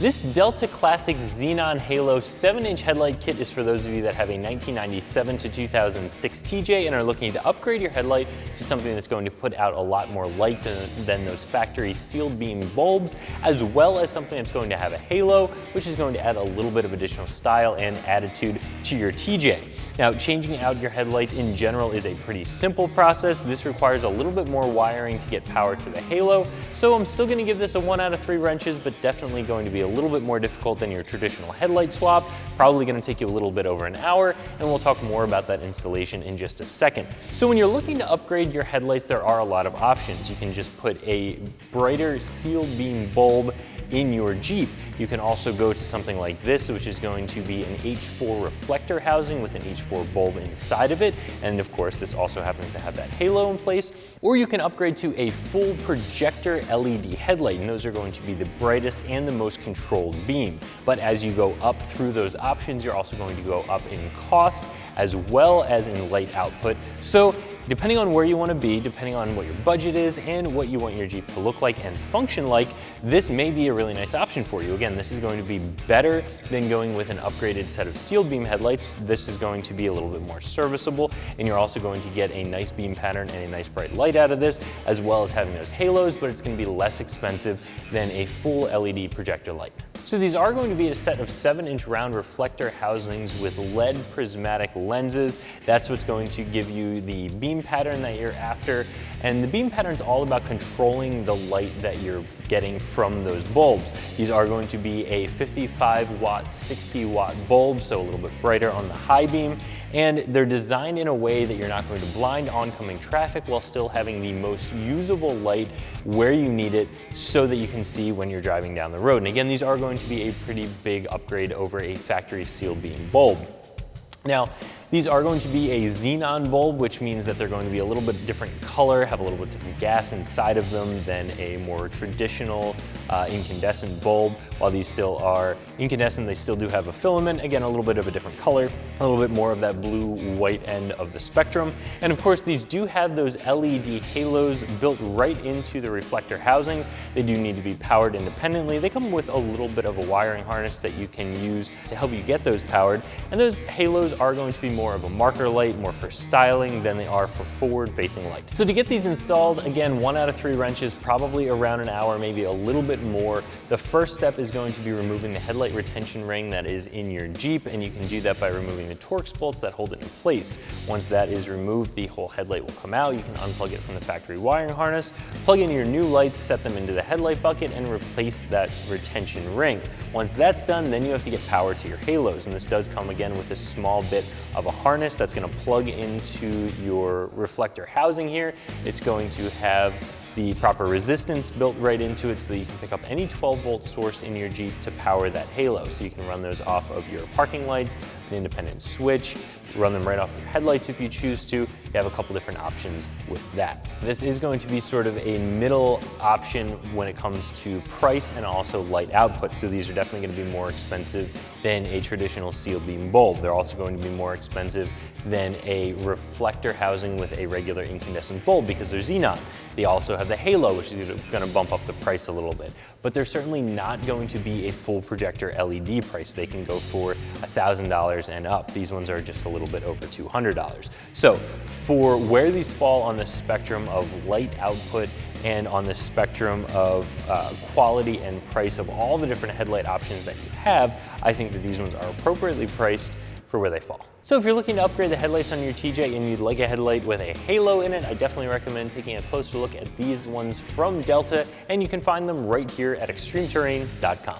This Delta Classic Xenon Halo 7-inch headlight kit is for those of you that have a 1997 to 2006 TJ and are looking to upgrade your headlight to something that's going to put out a lot more light than those factory sealed beam bulbs, as well as something that's going to have a halo, which is going to add a little bit of additional style and attitude to your TJ. Now, changing out your headlights in general is a pretty simple process. This requires a little bit more wiring to get power to the halo, so I'm still going to give this a 1 out of 3 wrenches, but definitely going to be a little bit more difficult than your traditional headlight swap. Probably going to take you a little bit over an hour, and we'll talk more about that installation in just a second. So when you're looking to upgrade your headlights, there are a lot of options. You can just put a brighter sealed beam bulb in your Jeep. You can also go to something like this, which is going to be an H4 reflector housing with an H4 bulb inside of it. And of course, this also happens to have that halo in place. Or you can upgrade to a full projector LED headlight, and those are going to be the brightest and the most controlled beam. But as you go up through those options, you're also going to go up in cost as well as in light output. So depending on where you want to be, depending on what your budget is and what you want your Jeep to look like and function like, this may be a really nice option for you. Again, this is going to be better than going with an upgraded set of sealed beam headlights. This is going to be a little bit more serviceable, and you're also going to get a nice beam pattern and a nice bright light out of this, as well as having those halos, but it's going to be less expensive than a full LED projector light. So these are going to be a set of 7-inch round reflector housings with LED prismatic lenses. That's what's going to give you the beam pattern that you're after. And the beam pattern is all about controlling the light that you're getting from those bulbs. These are going to be a 55 watt, 60 watt bulb, so a little bit brighter on the high beam. And they're designed in a way that you're not going to blind oncoming traffic while still having the most usable light where you need it so that you can see when you're driving down the road. And again, these are going to be a pretty big upgrade over a factory sealed beam bulb. Now, these are going to be a xenon bulb, which means that they're going to be a little bit different color, have a little bit different gas inside of them than a more traditional incandescent bulb. While these still are incandescent, they still do have a filament. Again, a little bit of a different color, a little bit more of that blue-white end of the spectrum. And of course, these do have those LED halos built right into the reflector housings. They do need to be powered independently. They come with a little bit of a wiring harness that you can use to help you get those powered. And those halos are going to be more of a marker light, more for styling than they are for forward-facing light. So to get these installed, again, 1 out of 3 wrenches, probably around an hour, maybe a little bit more. The first step is going to be removing the headlight retention ring that is in your Jeep, and you can do that by removing the Torx bolts that hold it in place. Once that is removed, the whole headlight will come out. You can unplug it from the factory wiring harness, plug in your new lights, set them into the headlight bucket, and replace that retention ring. Once that's done, then you have to get power to your halos, and this does come again with a small bit of a harness that's going to plug into your reflector housing here. It's going to have the proper resistance built right into it so that you can pick up any 12-volt source in your Jeep to power that halo. So you can run those off of your parking lights, an independent switch, run them right off your headlights if you choose to. You have a couple different options with that. This is going to be sort of a middle option when it comes to price and also light output. So these are definitely going to be more expensive than a traditional sealed beam bulb. They're also going to be more expensive than a reflector housing with a regular incandescent bulb because they're xenon. They also have the halo, which is going to bump up the price a little bit. But they're certainly not going to be a full projector LED price. They can go for $1,000 and up. These ones are just a little bit over $200. So for where these fall on the spectrum of light output and on the spectrum of quality and price of all the different headlight options that you have, I think that these ones are appropriately priced for where they fall. So if you're looking to upgrade the headlights on your TJ and you'd like a headlight with a halo in it, I definitely recommend taking a closer look at these ones from Delta, and you can find them right here at ExtremeTerrain.com.